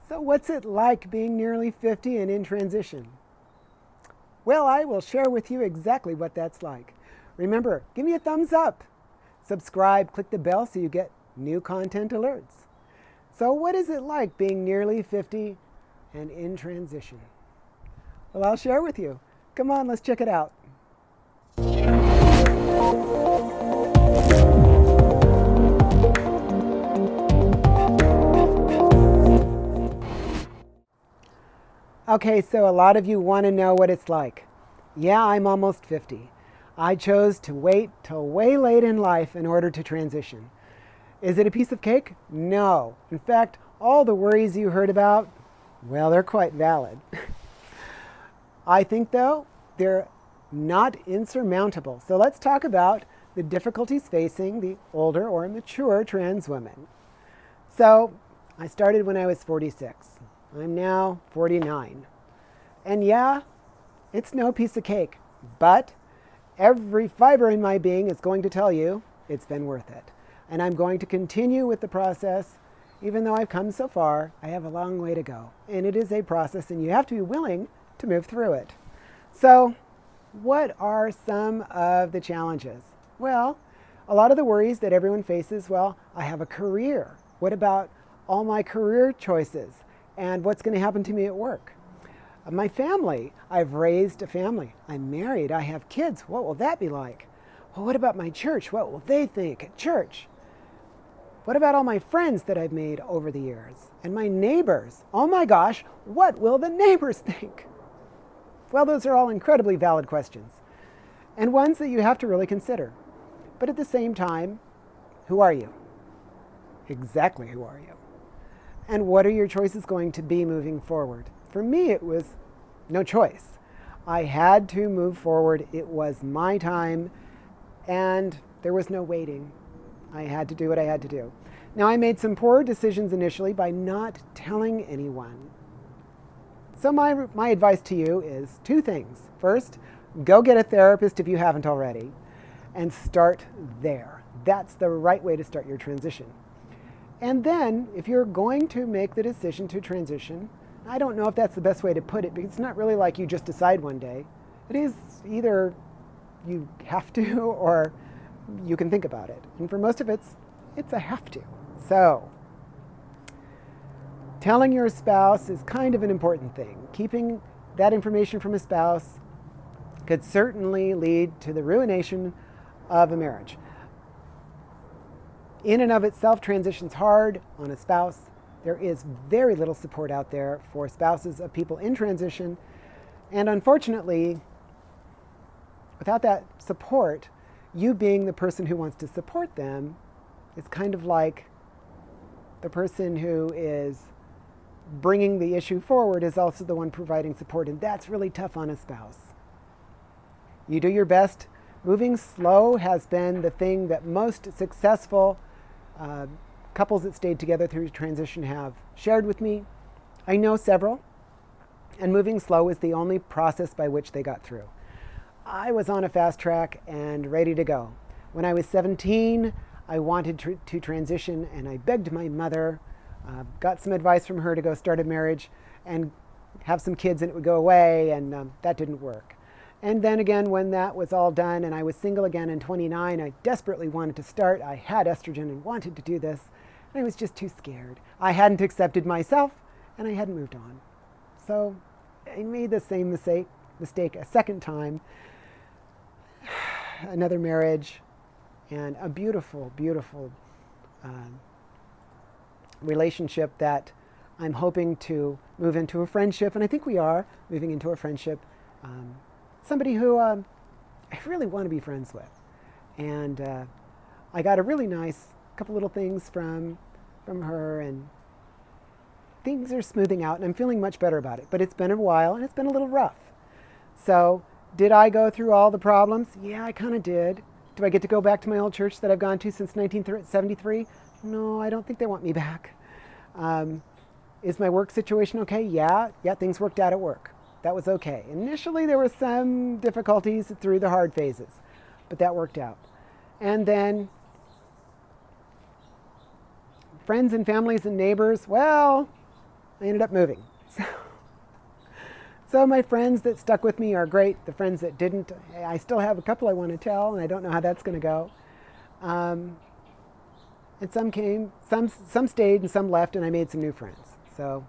So, what's it like being nearly 50 and in transition? Well, I will share with you exactly what that's like. Remember, give me a thumbs up, subscribe, click the bell so you get new content alerts. So, what is it like being nearly 50 and in transition? Well, I'll share with you. Come on, let's check it out. Okay, so a lot of you want to know what it's like. Yeah, I'm almost 50. I chose to wait till way late in life in order to transition. Is it a piece of cake? No. In fact, all the worries you heard about, well, they're quite valid. I think, though, they're not insurmountable. So let's talk about the difficulties facing the older or mature trans women. So I started when I was 46. I'm now 49. And yeah, it's no piece of cake, but every fiber in my being is going to tell you it's been worth it. And I'm going to continue with the process. Even though I've come so far, I have a long way to go. And it is a process, and you have to be willing to move through it. So, what are some of the challenges? Well, a lot of the worries that everyone faces, well, I have a career. What about all my career choices? And what's going to happen to me at work? My family. I've raised a family. I'm married. I have kids. What will that be like? Well, what about my church? What will they think at church? What about all my friends that I've made over the years? And my neighbors? Oh my gosh, what will the neighbors think? Well, those are all incredibly valid questions, and ones that you have to really consider. But at the same time, who are you? Exactly who are you? And what are your choices going to be moving forward? For me, it was no choice. I had to move forward. It was my time, and there was no waiting. I had to do what I had to do. Now, I made some poor decisions initially by not telling anyone. So my advice to you is two things. First, go get a therapist if you haven't already, and start there. That's the right way to start your transition. And then, if you're going to make the decision to transition, I don't know if that's the best way to put it, because it's not really like you just decide one day. It is either you have to or you can think about it. And for most of it's a have to. So, telling your spouse is kind of an important thing. Keeping that information from a spouse could certainly lead to the ruination of a marriage. In and of itself, transition's hard on a spouse. There is very little support out there for spouses of people in transition. And unfortunately, without that support, you being the person who wants to support them is kind of like the person who is bringing the issue forward is also the one providing support. And that's really tough on a spouse. You do your best. Moving slow has been the thing that most successful couples that stayed together through transition have shared with me. I know several, and moving slow is the only process by which they got through. I was on a fast track and ready to go. When I was 17, I wanted to transition, and I begged my mother, got some advice from her to go start a marriage and have some kids, and it would go away, and that didn't work. And then again, when that was all done and I was single again in 29, I desperately wanted to start. I had estrogen and wanted to do this, and I was just too scared. I hadn't accepted myself, and I hadn't moved on. So I made the same mistake a second time. Another marriage and a beautiful, beautiful relationship that I'm hoping to move into a friendship, and I think we are moving into a friendship. Somebody who I really want to be friends with. And I got a really nice couple little things from her, and things are smoothing out, and I'm feeling much better about it. But it's been a while, and it's been a little rough. So did I go through all the problems? Yeah, I kind of did. Do I get to go back to my old church that I've gone to since 1973? No, I don't think they want me back. Is my work situation okay? Yeah, things worked out at work. That was okay. Initially, there were some difficulties through the hard phases, but that worked out. And then friends and families and neighbors, well, I ended up moving. So my friends that stuck with me are great. The friends that didn't, I still have a couple I want to tell, and I don't know how that's going to go. And some came, some stayed, and some left, and I made some new friends. So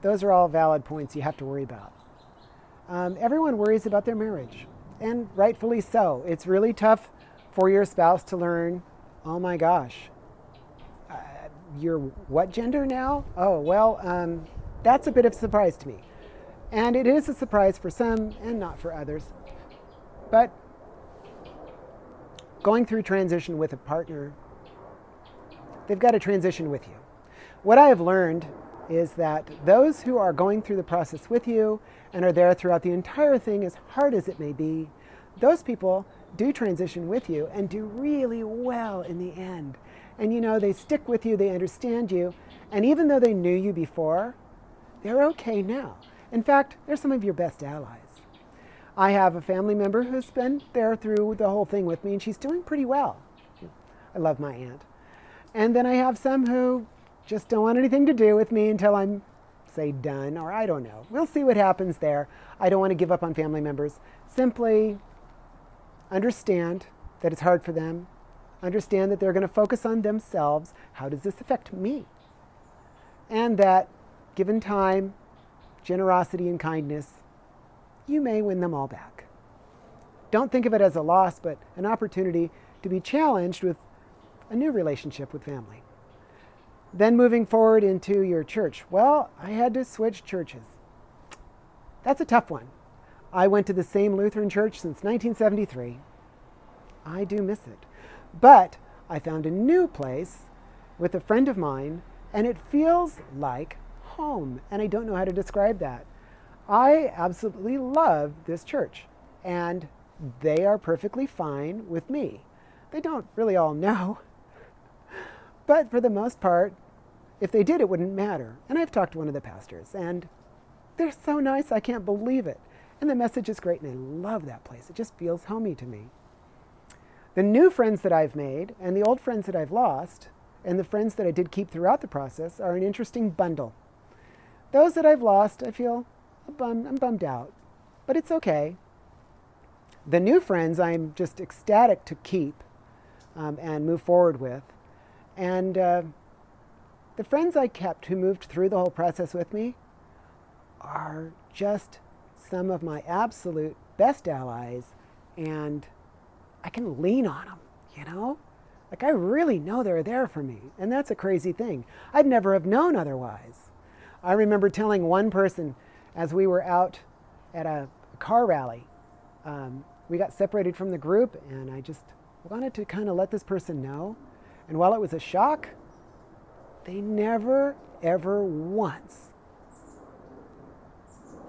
those are all valid points you have to worry about. Everyone worries about their marriage, and rightfully so. It's really tough for your spouse to learn, oh my gosh, you're what gender now? Oh, well, that's a bit of a surprise to me. And it is a surprise for some and not for others. But going through transition with a partner, they've got to transition with you. What I have learned is that those who are going through the process with you and are there throughout the entire thing, as hard as it may be, those people do transition with you and do really well in the end. And you know, they stick with you, they understand you, and even though they knew you before, they're okay now. In fact, they're some of your best allies. I have a family member who's been there through the whole thing with me, and she's doing pretty well. I love my aunt. And then I have some who just don't want anything to do with me until I'm, say, done, or I don't know. We'll see what happens there. I don't want to give up on family members. Simply understand that it's hard for them. Understand that they're going to focus on themselves. How does this affect me? And that, given time, generosity, and kindness, you may win them all back. Don't think of it as a loss, but an opportunity to be challenged with a new relationship with family. Then moving forward into your church. Well, I had to switch churches. That's a tough one. I went to the same Lutheran church since 1973. I do miss it. But I found a new place with a friend of mine, and it feels like home, and I don't know how to describe that. I absolutely love this church, and they are perfectly fine with me. They don't really all know, but for the most part, if they did, it wouldn't matter. And I've talked to one of the pastors, and they're so nice, I can't believe it. And the message is great, and I love that place. It just feels homey to me. The new friends that I've made, and the old friends that I've lost, and the friends that I did keep throughout the process are an interesting bundle. Those that I've lost, I feel I'm bummed out, but it's okay. The new friends I'm just ecstatic to keep and move forward with. And the friends I kept who moved through the whole process with me are just some of my absolute best allies, and I can lean on them, you know? Like, I really know they're there for me, and that's a crazy thing. I'd never have known otherwise. I remember telling one person as we were out at a car rally, we got separated from the group, and I just wanted to kind of let this person know. And while it was a shock, they never, ever once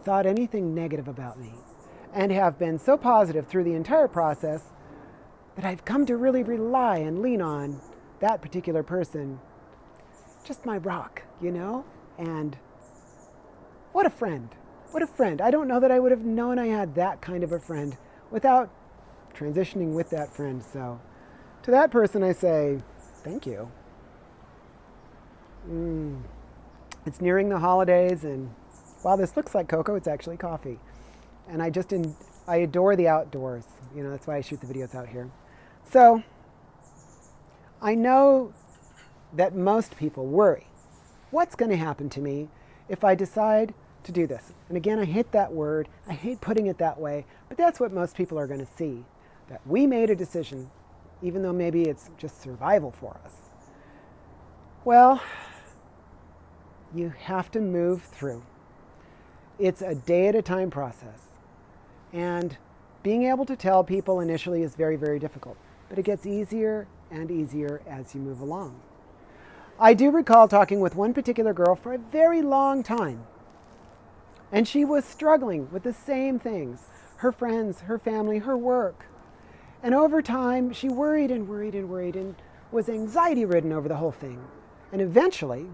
thought anything negative about me, and have been so positive through the entire process that I've come to really rely and lean on that particular person, just my rock, you know? And what a friend. What a friend. I don't know that I would have known I had that kind of a friend without transitioning with that friend. So to that person, I say, thank you. It's nearing the holidays, and while this looks like cocoa, it's actually coffee. And I adore the outdoors. You know, that's why I shoot the videos out here. So I know that most people worry, what's going to happen to me if I decide to do this? And again, I hate that word. I hate putting it that way, but that's what most people are going to see, that we made a decision, even though maybe it's just survival for us. Well, you have to move through. It's a day at a time process. And being able to tell people initially is very, very difficult, but it gets easier and easier as you move along. I do recall talking with one particular girl for a very long time, and she was struggling with the same things, her friends, her family, her work. And over time, she worried and worried and worried and was anxiety-ridden over the whole thing. And eventually,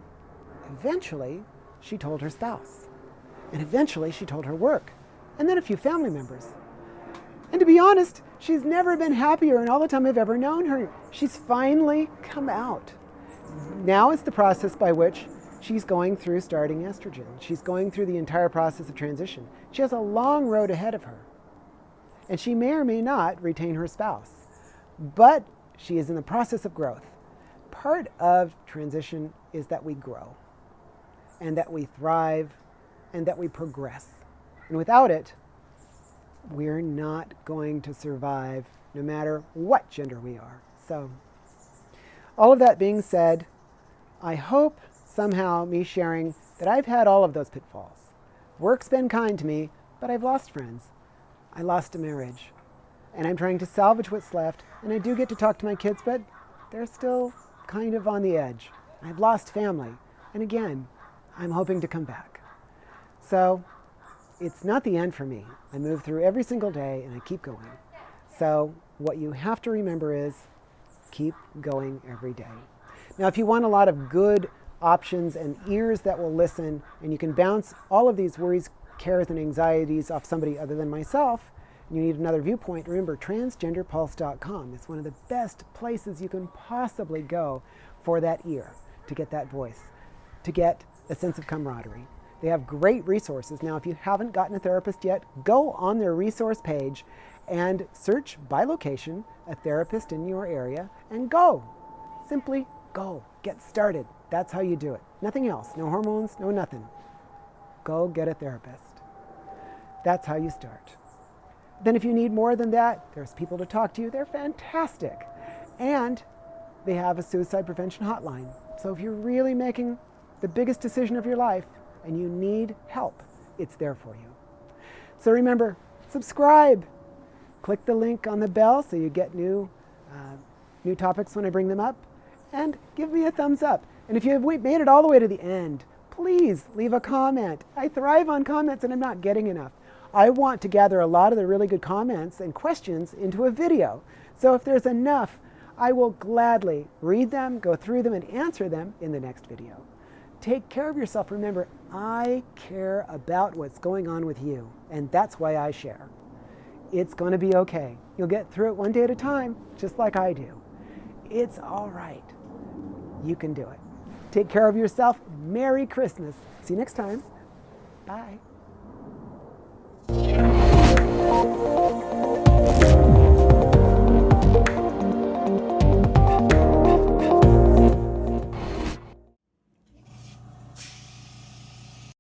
she told her spouse. And eventually, she told her work. And then a few family members. And to be honest, she's never been happier in all the time I've ever known her. She's finally come out. Now is the process by which She's going through starting estrogen. She's going through the entire process of transition. She has a long road ahead of her. And she may or may not retain her spouse. But she is in the process of growth. Part of transition is that we grow, and that we thrive, and that we progress. And without it, we're not going to survive no matter what gender we are. So, all of that being said, I hope somehow me sharing that I've had all of those pitfalls. Work's been kind to me, but I've lost friends. I lost a marriage. And I'm trying to salvage what's left, and I do get to talk to my kids, but they're still kind of on the edge. I've lost family, and again, I'm hoping to come back. So, it's not the end for me. I move through every single day, and I keep going. So, what you have to remember is, keep going every day. Now, if you want a lot of good options and ears that will listen, and you can bounce all of these worries, cares, and anxieties off somebody other than myself, and you need another viewpoint, remember transgenderpulse.com. It's one of the best places you can possibly go for that ear, to get that voice, to get a sense of camaraderie. They have great resources. Now, if you haven't gotten a therapist yet, go on their resource page and search by location a therapist in your area and go. Simply go. Get started. That's how you do it. Nothing else. No hormones, no nothing. Go get a therapist. That's how you start. Then if you need more than that, there's people to talk to you. They're fantastic. And they have a suicide prevention hotline. So if you're really making the biggest decision of your life and you need help, it's there for you. So remember, subscribe. Click the link on the bell so you get new topics when I bring them up. And give me a thumbs up. And if you've made it all the way to the end, please leave a comment. I thrive on comments and I'm not getting enough. I want to gather a lot of the really good comments and questions into a video. So if there's enough, I will gladly read them, go through them, and answer them in the next video. Take care of yourself. Remember, I care about what's going on with you, and that's why I share. It's going to be okay. You'll get through it one day at a time, just like I do. It's all right. You can do it. Take care of yourself. Merry Christmas. See you next time. Bye.